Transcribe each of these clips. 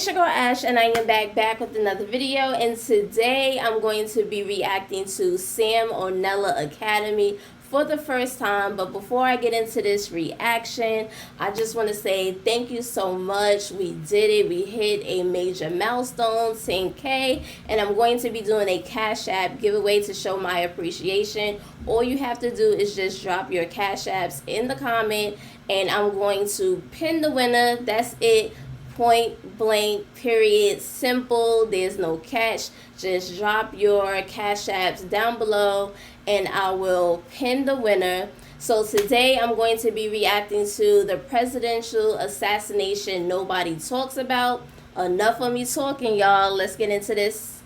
It's your girl Ash, and I am back with another video, and today I'm going to be reacting to Sam Onella Academy for the first time. But before I get into this reaction, I just want to say thank you so much. We did it. We hit a major milestone, 10K, and I'm going to be doing a Cash App giveaway to show my appreciation. All you have to do is just drop your Cash Apps in the comment, and I'm going to pin the winner. That's it. Point blank, period, simple. There's no catch. Just drop your Cash Apps down below and I will pin the winner. So today I'm going to be reacting to the presidential assassination nobody talks about. Enough of me talking, y'all. Let's get into this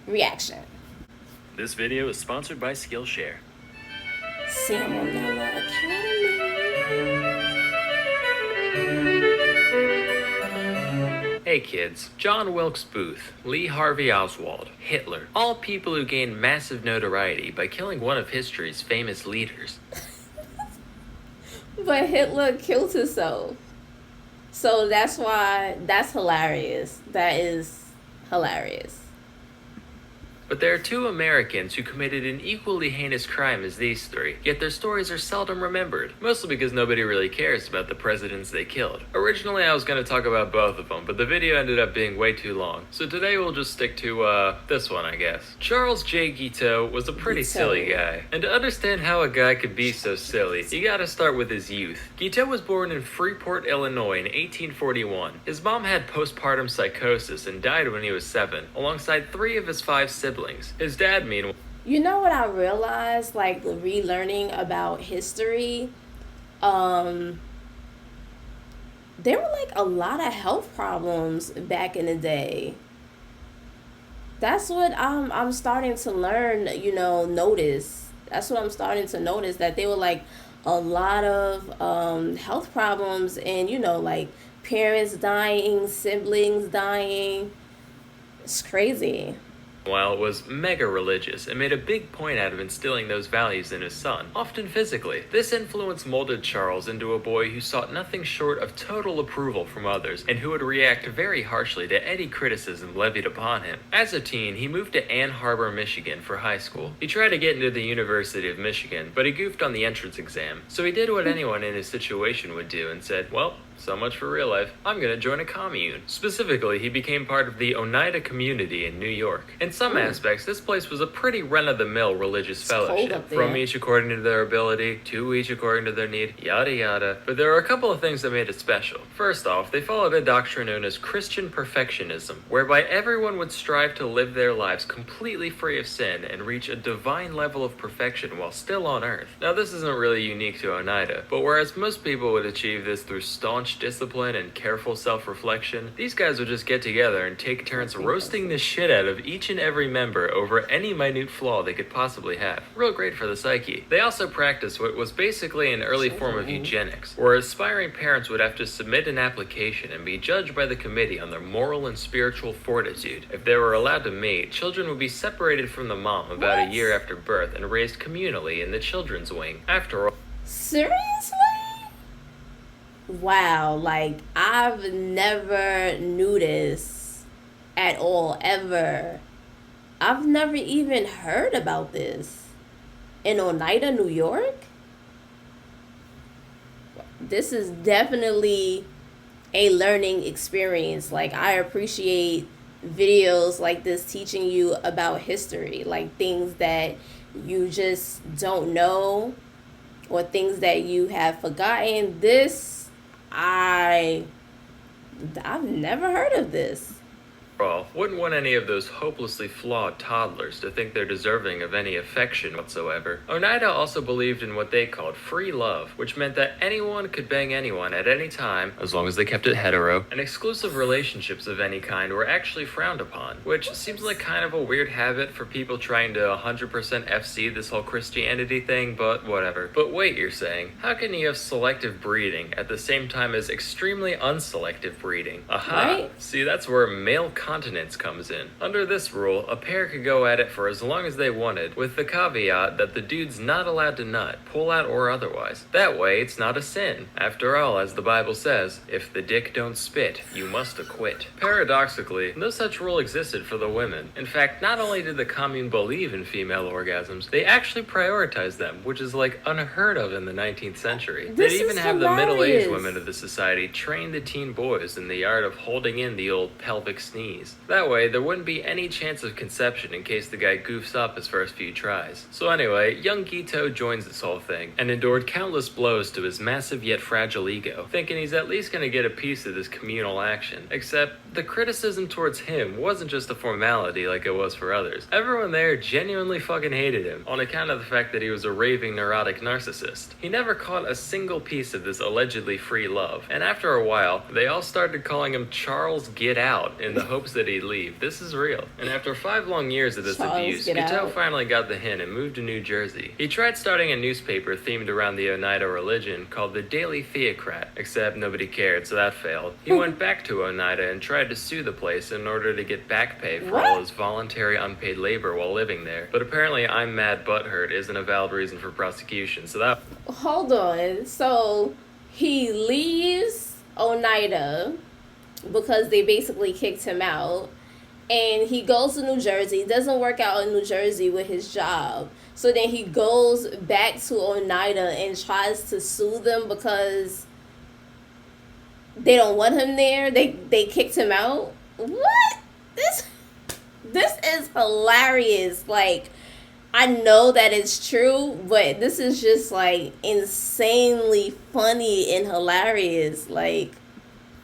reaction. This video is sponsored by Skillshare. Sam Onella Academy. Hey kids, John Wilkes Booth, Lee Harvey Oswald, Hitler, all people who gained massive notoriety by killing one of history's famous leaders. But Hitler killed himself. So that's hilarious. That is hilarious. But there are two Americans who committed an equally heinous crime as these three, yet their stories are seldom remembered, mostly because nobody really cares about the presidents they killed. Originally I was going to talk about both of them, but the video ended up being way too long, so today we'll just stick to, this one I guess. Charles J. Guiteau was a pretty silly guy, and to understand how a guy could be so silly, you gotta start with his youth. Guiteau was born in Freeport, Illinois in 1841. His mom had postpartum psychosis and died when he was 7, alongside 3 of his 5 siblings. His dad, meanwhile... You know what I realized, like, relearning about history? There were, like, a lot of health problems back in the day. That's what I'm starting to learn, notice. That's what I'm starting to notice, that there were, like, a lot of health problems and, like, parents dying, siblings dying. It's crazy. While was mega religious and made a big point out of instilling those values in his son, often physically. This influence molded Charles into a boy who sought nothing short of total approval from others and who would react very harshly to any criticism levied upon him. As a teen, he moved to Ann Arbor, Michigan for high school. He tried to get into the University of Michigan, but he goofed on the entrance exam. So he did what anyone in his situation would do and said, well, so much for real life. I'm gonna join a commune. Specifically, he became part of the Oneida community in New York. In some aspects, this place was a pretty run-of-the-mill religious fellowship. From each according to their ability, to each according to their need, yada yada. But there are a couple of things that made it special. First off, they followed a doctrine known as Christian perfectionism, whereby everyone would strive to live their lives completely free of sin and reach a divine level of perfection while still on earth. Now, this isn't really unique to Oneida, but whereas most people would achieve this through staunch discipline and careful self-reflection, these guys would just get together and take turns roasting the shit out of each and every member over any minute flaw they could possibly have. Real great for the psyche. They also practiced what was basically an early form of eugenics, where aspiring parents would have to submit an application and be judged by the committee on their moral and spiritual fortitude. If they were allowed to mate, children would be separated from the mom about a year after birth and raised communally in the children's wing. After all... Seriously? Wow, like, I've never knew this at all, ever. I've never even heard about this. In Oneida, New York? This is definitely a learning experience. Like, I appreciate videos like this teaching you about history, like things that you just don't know or things that you have forgotten. I've never heard of this. Wouldn't want any of those hopelessly flawed toddlers to think they're deserving of any affection whatsoever. Oneida also believed in what they called free love, which meant that anyone could bang anyone at any time, as long as they kept it hetero, and exclusive relationships of any kind were actually frowned upon, which seems like kind of a weird habit for people trying to 100% FC this whole Christianity thing, but whatever. But wait, you're saying, how can you have selective breeding at the same time as extremely unselective breeding? Aha! Right? See, that's where male continence comes in. Under this rule, a pair could go at it for as long as they wanted, with the caveat that the dude's not allowed to nut, pull out or otherwise. That way, it's not a sin. After all, as the Bible says, if the dick don't spit, you must acquit. Paradoxically, no such rule existed for the women. In fact, not only did the commune believe in female orgasms, they actually prioritized them, which is like unheard of in the 19th century. They'd even have the middle-aged women of the society train the teen boys in the art of holding in the old pelvic sneeze. That way, there wouldn't be any chance of conception in case the guy goofs up his first few tries. So anyway, young Gito joins this whole thing, and endured countless blows to his massive yet fragile ego, thinking he's at least gonna get a piece of this communal action. Except, the criticism towards him wasn't just a formality like it was for others. Everyone there genuinely fucking hated him, on account of the fact that he was a raving neurotic narcissist. He never caught a single piece of this allegedly free love, and after a while, they all started calling him Charles Get Out in the hopes that he'd leave. This is real. And after 5 long years of this abuse, Gito finally got the hint and moved to New Jersey. He tried starting a newspaper themed around the Oneida religion called the Daily Theocrat, except nobody cared, so that failed. He went back to Oneida and tried to sue the place in order to get back pay for all his voluntary unpaid labor while living there. But apparently I'm mad butthurt isn't a valid reason for prosecution, so that... Hold on. So he leaves Oneida because they basically kicked him out, and he goes to New Jersey. It doesn't work out in New Jersey with his job. So then he goes back to Oneida and tries to sue them because they don't want him there. They kicked him out. What? This is hilarious. Like, I know that it's true, but this is just like insanely funny and hilarious. Like,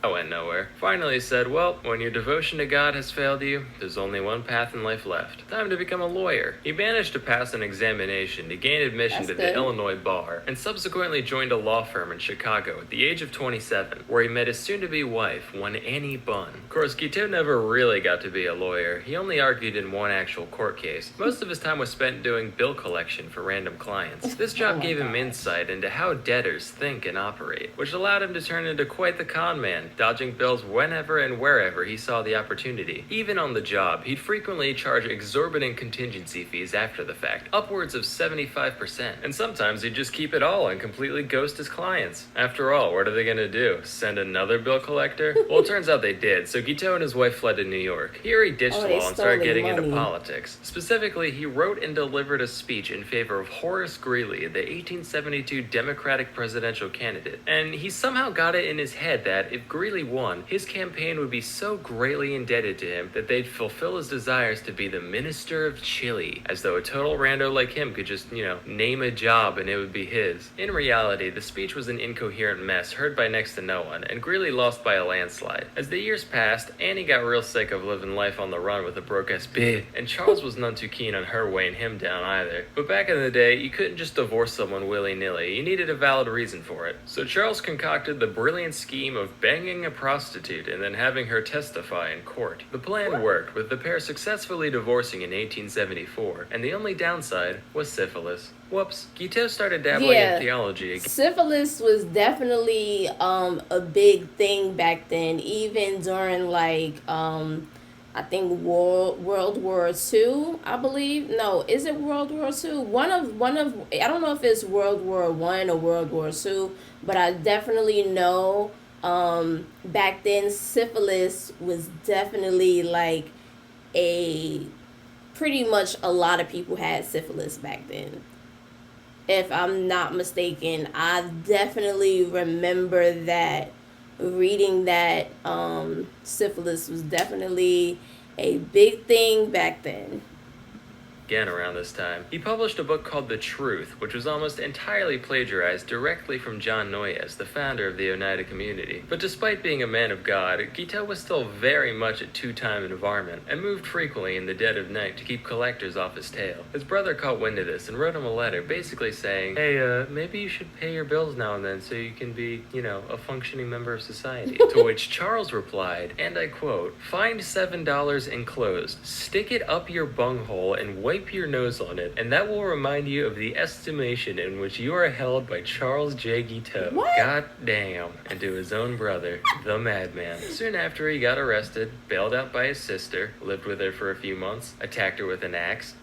I went nowhere. Finally said, well, when your devotion to God has failed you, there's only one path in life left. Time to become a lawyer. He managed to pass an examination to gain admission to the Illinois bar, and subsequently joined a law firm in Chicago at the age of 27, where he met his soon-to-be wife, one Annie Bunn. Of course, Gito never really got to be a lawyer. He only argued in one actual court case. Most of his time was spent doing bill collection for random clients. This job gave him insight into how debtors think and operate, which allowed him to turn into quite the con man, dodging bills whenever and wherever he saw the opportunity. Even on the job, he'd frequently charge exorbitant contingency fees after the fact, upwards of 75%. And sometimes he'd just keep it all and completely ghost his clients. After all, what are they gonna do? Send another bill collector? Well, it turns out they did, so Gito and his wife fled to New York. Here he ditched law and started getting into politics. Specifically, he wrote and delivered a speech in favor of Horace Greeley, the 1872 Democratic presidential candidate. And he somehow got it in his head that if Greeley won, his campaign would be so greatly indebted to him that they'd fulfill his desires to be the Minister of Chile, as though a total rando like him could just, name a job and it would be his. In reality, the speech was an incoherent mess heard by next to no one, and Greeley lost by a landslide. As the years passed, Annie got real sick of living life on the run with a broke-ass bitch, and Charles was none too keen on her weighing him down either. But back in the day, you couldn't just divorce someone willy-nilly, you needed a valid reason for it. So Charles concocted the brilliant scheme of banging a prostitute and then having her testify in court. The plan worked, with the pair successfully divorcing in 1874, and the only downside was syphilis. Whoops. Gito started dabbling in theology again. Syphilis was definitely a big thing back then, even during I think World War II, I believe. No, is it World War II? One of I don't know if it's World War I or World War II, but I definitely know back then syphilis was definitely like pretty much a lot of people had syphilis back then. If I'm not mistaken, I definitely remember that, reading that syphilis was definitely a big thing back then. Again around this time, he published a book called The Truth, which was almost entirely plagiarized directly from John Newair, the founder of the Oneida community. But despite being a man of God, Gito was still very much a two-time environment, and moved frequently in the dead of night to keep collectors off his tail. His brother caught wind of this and wrote him a letter basically saying, hey, maybe you should pay your bills now and then so you can be, a functioning member of society. To which Charles replied, and I quote, "Find $7 enclosed, stick it up your bunghole, and wait wipe your nose on it, and that will remind you of the estimation in which you are held by Charles J. Guiteau. What? God damn. And to his own brother, the madman. Soon after, he got arrested, bailed out by his sister, lived with her for a few months, attacked her with an axe,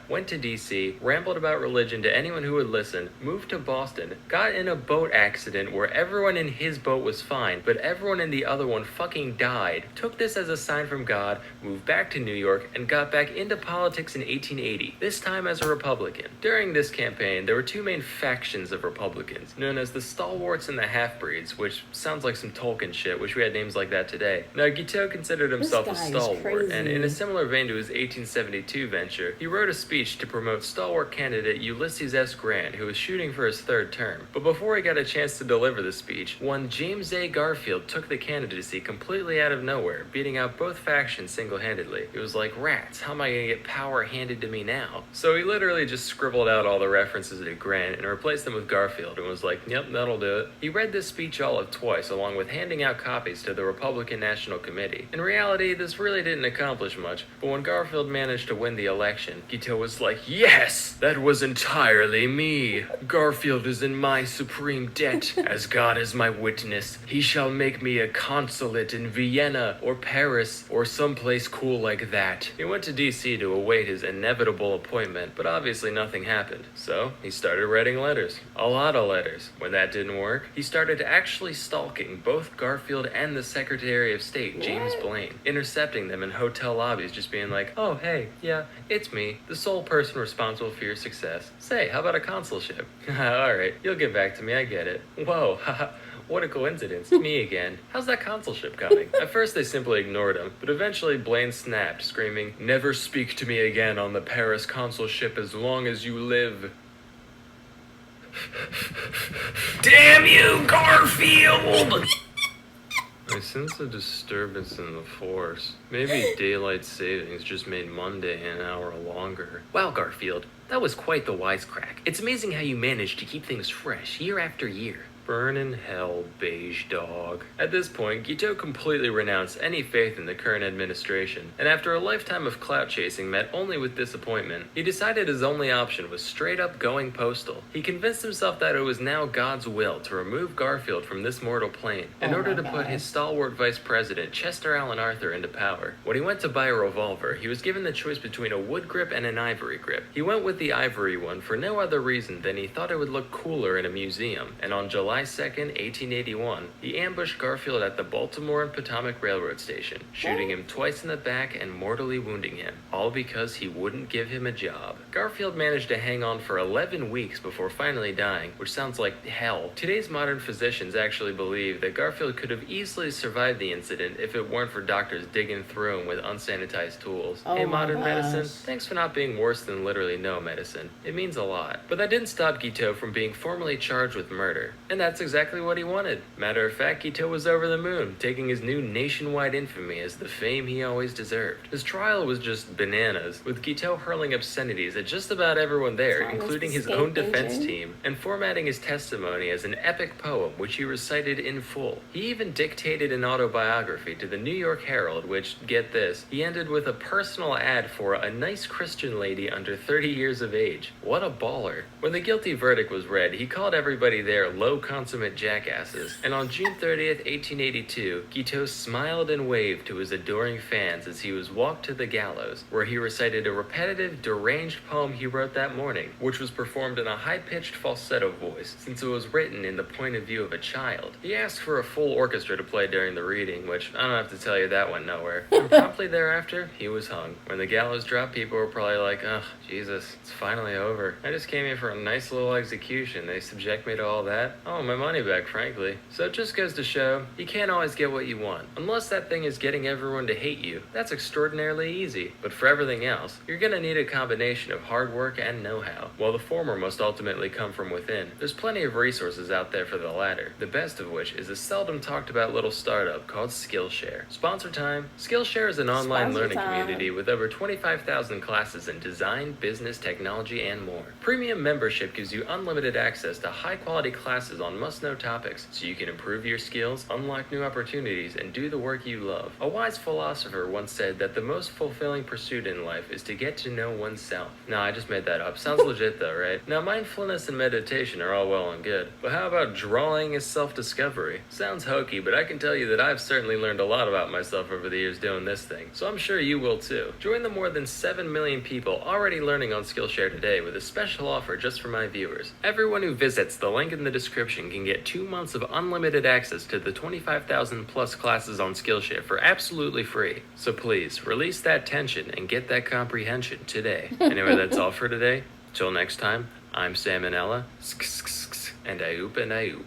went to DC, rambled about religion to anyone who would listen, moved to Boston, got in a boat accident where everyone in his boat was fine, but everyone in the other one fucking died, took this as a sign from God, moved back to New York, and got back into politics in 1880, this time as a Republican. During this campaign, there were two main factions of Republicans, known as the Stalwarts and the Half-Breeds, which sounds like some Tolkien shit. Wish we had names like that today. Now, Guiteau considered himself a stalwart, and in a similar vein to his 1872 venture, he wrote a speech to promote stalwart candidate Ulysses S. Grant, who was shooting for his third term. But before he got a chance to deliver the speech, one James A. Garfield took the candidacy completely out of nowhere, beating out both factions single-handedly. He was like, rats, how am I gonna get power handed to me now? So he literally just scribbled out all the references to Grant and replaced them with Garfield and was like, yep, that'll do it. He read this speech all of twice, along with handing out copies to the Republican National Committee. In reality, this really didn't accomplish much, but when Garfield managed to win the election, Guiteau was like, yes, that was entirely me. Garfield is in my supreme debt. As God is my witness, he shall make me a consulate in Vienna or Paris or someplace cool like that. He went to DC to await his inevitable appointment, but obviously nothing happened. So he started writing letters. A lot of letters. When that didn't work, he started actually stalking both Garfield and the Secretary of State, James Blaine, intercepting them in hotel lobbies, just being like, oh, hey, yeah, it's me, the sole person responsible for your success. Say, how about a consulship? Alright, you'll get back to me, I get it. Whoa, haha. What a coincidence. Me again. How's that consulship coming? At first they simply ignored him, but eventually Blaine snapped, screaming, never speak to me again on the Paris consulship as long as you live. Damn you, Garfield! I sense a disturbance in the force. Maybe daylight savings just made Monday an hour longer. Wow, Garfield, that was quite the wisecrack. It's amazing how you managed to keep things fresh year after year. Burn in hell, beige dog. At this point, Guiteau completely renounced any faith in the current administration, and after a lifetime of clout chasing met only with disappointment, he decided his only option was straight up going postal. He convinced himself that it was now God's will to remove Garfield from this mortal plane in order to put his stalwart vice president, Chester Alan Arthur, into power. When he went to buy a revolver, he was given the choice between a wood grip and an ivory grip. He went with the ivory one for no other reason than he thought it would look cooler in a museum, and on July 2nd, 1881, he ambushed Garfield at the Baltimore and Potomac Railroad Station, shooting him twice in the back and mortally wounding him, all because he wouldn't give him a job. Garfield managed to hang on for 11 weeks before finally dying, which sounds like hell. Today's modern physicians actually believe that Garfield could have easily survived the incident if it weren't for doctors digging through him with unsanitized tools. Hey, modern medicine, thanks for not being worse than literally no medicine. It means a lot. But that didn't stop Guiteau from being formally charged with murder, and that's exactly what he wanted. Matter of fact, Guiteau was over the moon, taking his new nationwide infamy as the fame he always deserved. His trial was just bananas, with Guiteau hurling obscenities at just about everyone there, including his own defense team, and formatting his testimony as an epic poem which he recited in full. He even dictated an autobiography to the New York Herald, which, get this, he ended with a personal ad for a nice Christian lady under 30 years of age. What a baller. When the guilty verdict was read, he called everybody there low consummate jackasses, and on June 30th, 1882, Guiteau smiled and waved to his adoring fans as he was walked to the gallows, where he recited a repetitive, deranged poem he wrote that morning, which was performed in a high-pitched falsetto voice, since it was written in the point of view of a child. He asked for a full orchestra to play during the reading, which I don't have to tell you that went nowhere. And promptly thereafter, he was hung. When the gallows dropped, people were probably like, ugh, Jesus, it's finally over. I just came here for a nice little execution. They subject me to all that? Oh, my money back, frankly. So it just goes to show, you can't always get what you want. Unless that thing is getting everyone to hate you, that's extraordinarily easy. But for everything else, you're gonna need a combination of hard work and know-how. While the former must ultimately come from within, there's plenty of resources out there for the latter, the best of which is a seldom talked about little startup called Skillshare. Sponsor time. Skillshare is an online learning community with over 25,000 classes in design, business, technology, and more. Premium membership gives you unlimited access to high-quality classes on on must-know topics so you can improve your skills, unlock new opportunities, and do the work you love. A wise philosopher once said that the most fulfilling pursuit in life is to get to know oneself. Nah, I just made that up. Sounds legit though, right? Now, mindfulness and meditation are all well and good, but how about drawing is self-discovery? Sounds hokey, but I can tell you that I've certainly learned a lot about myself over the years doing this thing, so I'm sure you will too. Join the more than 7 million people already learning on Skillshare today with a special offer just for my viewers. Everyone who visits the link in the description can get 2 months of unlimited access to the 25,000 plus classes on Skillshare for absolutely free. So please, release that tension and get that comprehension today. Anyway, that's all for today. Till next time, I'm Sam and Ella, and I oop and I oop.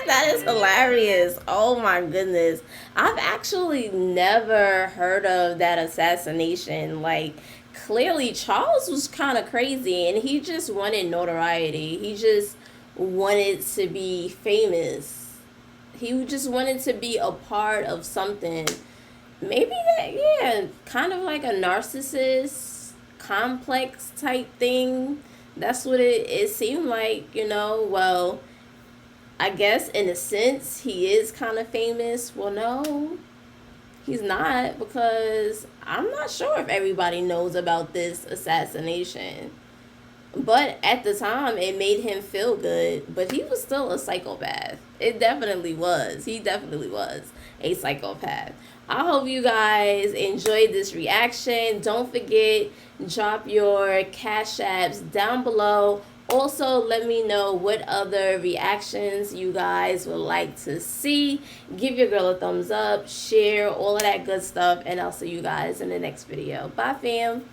That is hilarious. Oh my goodness. I've actually never heard of that assassination. Like, clearly Charles was kind of crazy and he just wanted notoriety. He just wanted to be famous. He just wanted to be a part of something. Maybe that, yeah, kind of like a narcissist complex type thing. That's what it seemed like, you know. Well, I guess in a sense he is kind of famous. Well, no, he's not, because I'm not sure if everybody knows about this assassination. But at the time, it made him feel good. But he was still a psychopath. It definitely was. He definitely was a psychopath. I hope you guys enjoyed this reaction. Don't forget, drop your Cash Apps down below. Also, let me know what other reactions you guys would like to see. Give your girl a thumbs up, share, all of that good stuff. And I'll see you guys in the next video. Bye, fam.